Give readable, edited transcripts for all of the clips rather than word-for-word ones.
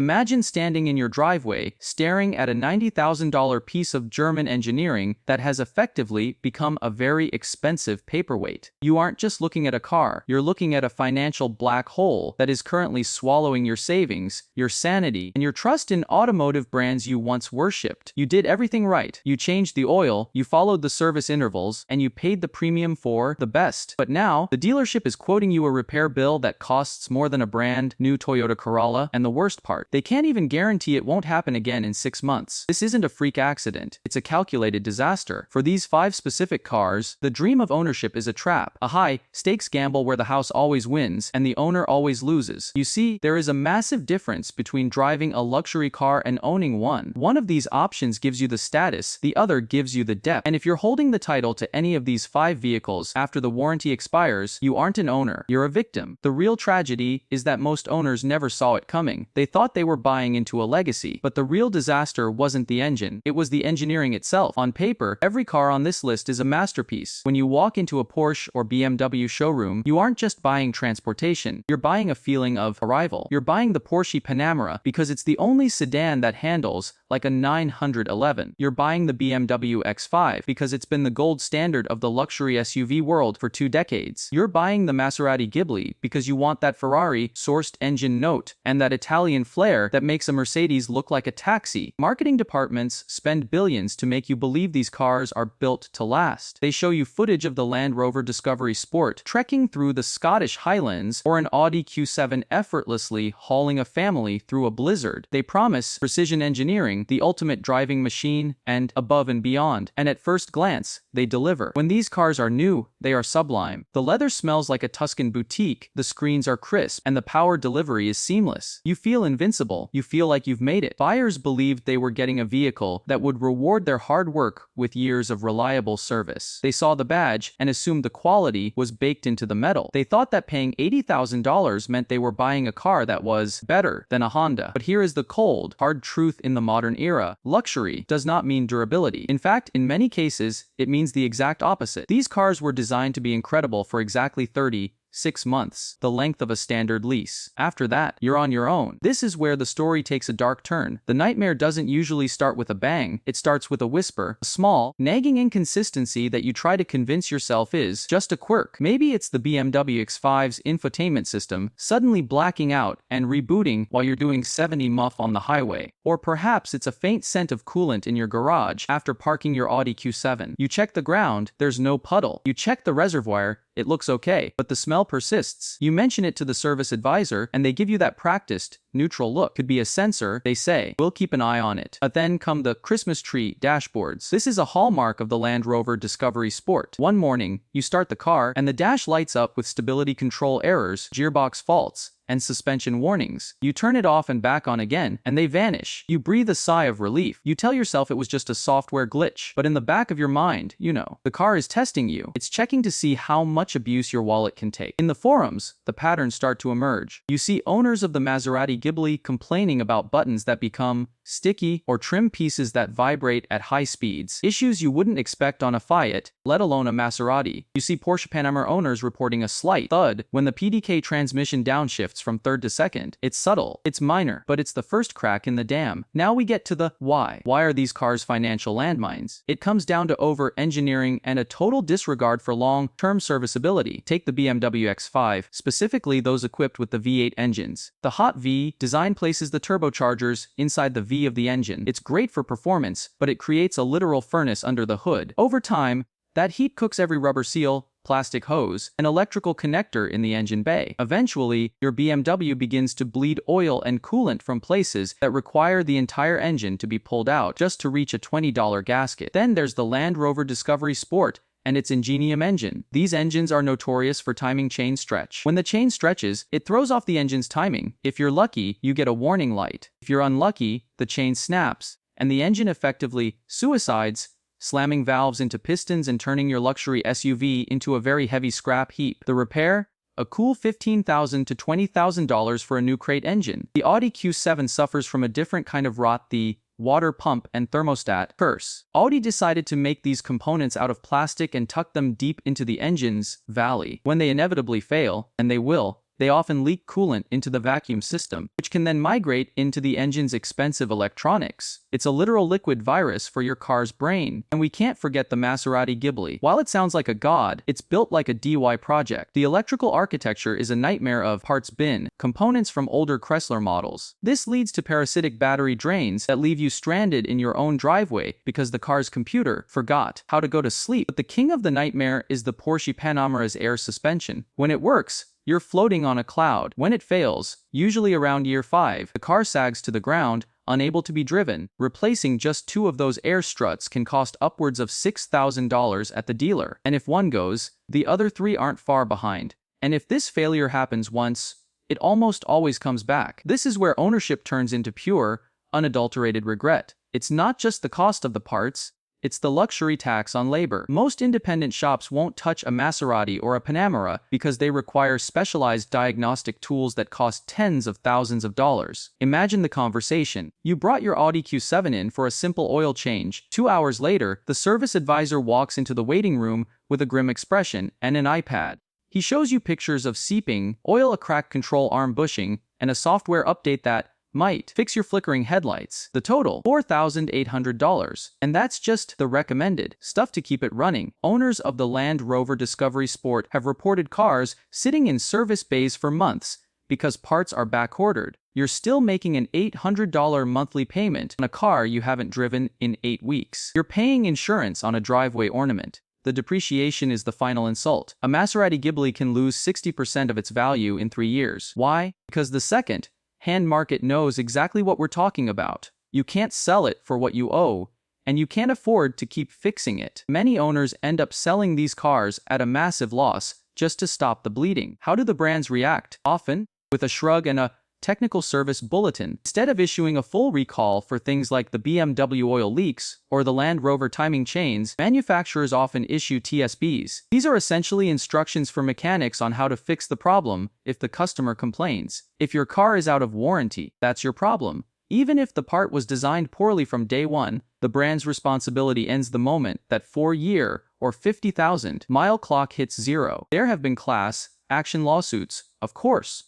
Imagine standing in your driveway, staring at a $90,000 piece of German engineering that has effectively become a very expensive paperweight. You aren't just looking at a car, you're looking at a financial black hole that is currently swallowing your savings, your sanity, and your trust in automotive brands you once worshipped. You did everything right. You changed the oil, you followed the service intervals, and you paid the premium for the best. But now, the dealership is quoting you a repair bill that costs more than a brand new Toyota Corolla, and the worst part, they can't even guarantee it won't happen again in 6 months. This isn't a freak accident, it's a calculated disaster. For these 5 specific cars, the dream of ownership is a trap, a high-stakes gamble where the house always wins and the owner always loses. You see, there is a massive difference between driving a luxury car and owning one. One of these options gives you the status, the other gives you the depth. And if you're holding the title to any of these 5 vehicles after the warranty expires, you aren't an owner, you're a victim. The real tragedy is that most owners never saw it coming. They thought they were buying into a legacy, but the real disaster wasn't the engine, it was the engineering itself. On paper, every car on this list is a masterpiece. When you walk into a Porsche or BMW showroom, you aren't just buying transportation, you're buying a feeling of arrival. You're buying the Porsche Panamera because it's the only sedan that handles like a 911. You're buying the BMW X5 because it's been the gold standard of the luxury SUV world for 2 decades. You're buying the Maserati Ghibli because you want that Ferrari-sourced engine note and that Italian flair that makes a Mercedes look like a taxi. Marketing departments spend billions to make you believe these cars are built to last. They show you footage of the Land Rover Discovery Sport trekking through the Scottish Highlands or an Audi Q7 effortlessly hauling a family through a blizzard. They promise precision engineering, the ultimate driving machine, and above and beyond. And at first glance, they deliver. When these cars are new, they are sublime. The leather smells like a Tuscan boutique, the screens are crisp, and the power delivery is seamless. You feel invincible. You feel like you've made it. Buyers believed they were getting a vehicle that would reward their hard work with years of reliable service. They saw the badge and assumed the quality was baked into the metal. They thought that paying $80,000 meant they were buying a car that was better than a Honda. But here is the cold, hard truth in the modern era. Luxury does not mean durability. In fact, in many cases, it means the exact opposite. These cars were designed to be incredible for exactly 36 months, the length of a standard lease. After that, you're on your own. This is where the story takes a dark turn. The nightmare doesn't usually start with a bang, it starts with a whisper, a small, nagging inconsistency that you try to convince yourself is just a quirk. Maybe it's the BMW X5's infotainment system suddenly blacking out and rebooting while you're doing 70 mph on the highway. Or perhaps it's a faint scent of coolant in your garage after parking your Audi Q7. You check the ground, there's no puddle. You check the reservoir, it looks okay, but the smell persists. You mention it to the service advisor, and they give you that practiced, neutral look. Could be a sensor, they say. We'll keep an eye on it. But then come the Christmas tree dashboards. This is a hallmark of the Land Rover Discovery Sport. One morning, you start the car, and the dash lights up with stability control errors, gearbox faults, and suspension warnings. You turn it off and back on again, and they vanish. You breathe a sigh of relief. You tell yourself it was just a software glitch. But in the back of your mind, you know, the car is testing you. It's checking to see how much abuse your wallet can take. In the forums, the patterns start to emerge. You see owners of the Maserati Ghibli complaining about buttons that become sticky or trim pieces that vibrate at high speeds. Issues you wouldn't expect on a Fiat, let alone a Maserati. You see Porsche Panamera owners reporting a slight thud when the PDK transmission downshifts from third to second. It's subtle, it's minor, but it's the first crack in the dam. Now we get to the why. Why are these cars financial landmines? It comes down to over-engineering and a total disregard for long-term serviceability. Take the BMW X5, specifically those equipped with the V8 engines. The hot V design places the turbochargers inside the V of the engine. It's great for performance, but it creates a literal furnace under the hood. Over time, that heat cooks every rubber seal, plastic hose, and electrical connector in the engine bay. Eventually, your BMW begins to bleed oil and coolant from places that require the entire engine to be pulled out just to reach a $20 gasket. Then there's the Land Rover Discovery Sport and its Ingenium engine. These engines are notorious for timing chain stretch. When the chain stretches, it throws off the engine's timing. If you're lucky, you get a warning light. If you're unlucky, the chain snaps, and the engine effectively suicides, slamming valves into pistons and turning your luxury SUV into a very heavy scrap heap. The repair? A cool $15,000 to $20,000 for a new crate engine. The Audi Q7 suffers from a different kind of rot, the water pump and thermostat curse. Audi decided to make these components out of plastic and tuck them deep into the engine's valley. When they inevitably fail, and they will, they often leak coolant into the vacuum system, which can then migrate into the engine's expensive electronics. It's a literal liquid virus for your car's brain. And we can't forget the Maserati Ghibli. While it sounds like a god, it's built like a DIY project. The electrical architecture is a nightmare of parts bin, components from older Chrysler models. This leads to parasitic battery drains that leave you stranded in your own driveway because the car's computer forgot how to go to sleep. But the king of the nightmare is the Porsche Panamera's air suspension. When it works, you're floating on a cloud. When it fails, usually around year 5, the car sags to the ground, unable to be driven. Replacing just 2 of those air struts can cost upwards of $6,000 at the dealer. And if one goes, the other 3 aren't far behind. And if this failure happens once, it almost always comes back. This is where ownership turns into pure, unadulterated regret. It's not just the cost of the parts, it's the luxury tax on labor. Most independent shops won't touch a Maserati or a Panamera because they require specialized diagnostic tools that cost tens of thousands of dollars. Imagine the conversation. You brought your Audi Q7 in for a simple oil change. 2 hours later, the service advisor walks into the waiting room with a grim expression and an iPad. He shows you pictures of seeping oil, a cracked control arm bushing, and a software update that might fix your flickering headlights. The total, $4,800. And that's just the recommended stuff to keep it running. Owners of the Land Rover Discovery Sport have reported cars sitting in service bays for months because parts are backordered. You're still making an $800 monthly payment on a car you haven't driven in 8 weeks. You're paying insurance on a driveway ornament. The depreciation is the final insult. A Maserati Ghibli can lose 60% of its value in 3 years. Why? Because the second-hand market knows exactly what we're talking about. You can't sell it for what you owe, and you can't afford to keep fixing it. Many owners end up selling these cars at a massive loss just to stop the bleeding. How do the brands react? Often, with a shrug and a technical service bulletin. Instead of issuing a full recall for things like the BMW oil leaks or the Land Rover timing chains, manufacturers often issue TSBs. These are essentially instructions for mechanics on how to fix the problem if the customer complains. If your car is out of warranty, that's your problem. Even if the part was designed poorly from day one, the brand's responsibility ends the moment that 4-year or 50,000-mile clock hits zero. There have been class action lawsuits, of course.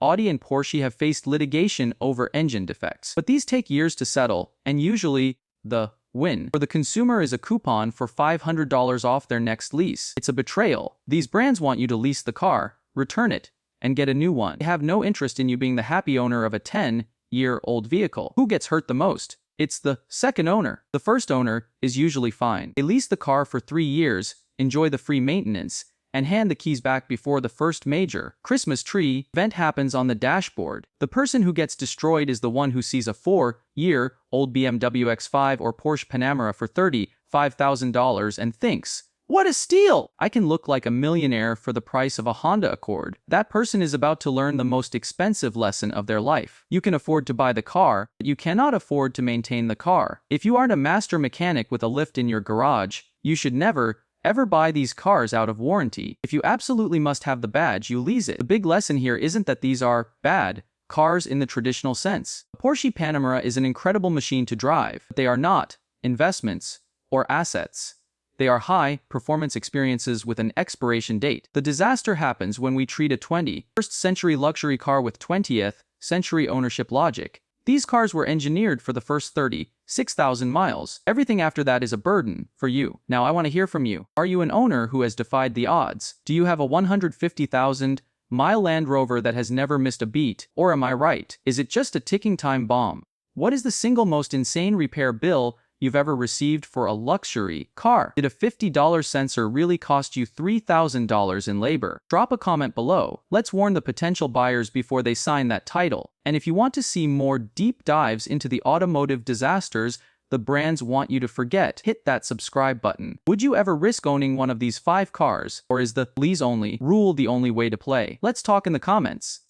Audi and Porsche have faced litigation over engine defects, but these take years to settle, and usually, the win for the consumer is a coupon for $500 off their next lease. It's a betrayal. These brands want you to lease the car, return it, and get a new one. They have no interest in you being the happy owner of a 10-year-old vehicle. Who gets hurt the most? It's the second owner. The first owner is usually fine. They lease the car for 3 years, enjoy the free maintenance, and hand the keys back before the first major Christmas tree event happens on the dashboard. The person who gets destroyed is the one who sees a 4-year-old BMW X5 or Porsche Panamera for $35,000 and thinks, "What a steal! I can look like a millionaire for the price of a Honda Accord." That person is about to learn the most expensive lesson of their life. You can afford to buy the car, but you cannot afford to maintain the car. If you aren't a master mechanic with a lift in your garage, you should never ever buy these cars out of warranty. If you absolutely must have the badge, you lease it. The big lesson here isn't that these are bad cars in the traditional sense. A Porsche Panamera is an incredible machine to drive, but they are not investments or assets. They are high-performance experiences with an expiration date. The disaster happens when we treat a 21st-century luxury car with 20th-century ownership logic. These cars were engineered for the first 36,000 miles. Everything after that is a burden for you. Now I want to hear from you. Are you an owner who has defied the odds? Do you have a 150,000-mile Land Rover that has never missed a beat? Or am I right? Is it just a ticking time bomb? What is the single most insane repair bill you've ever received for a luxury car? Did a $50 sensor really cost you $3,000 in labor? Drop a comment below. Let's warn the potential buyers before they sign that title. And if you want to see more deep dives into the automotive disasters the brands want you to forget, hit that subscribe button. Would you ever risk owning one of these 5 cars? Or is the lease only rule the only way to play? Let's talk in the comments.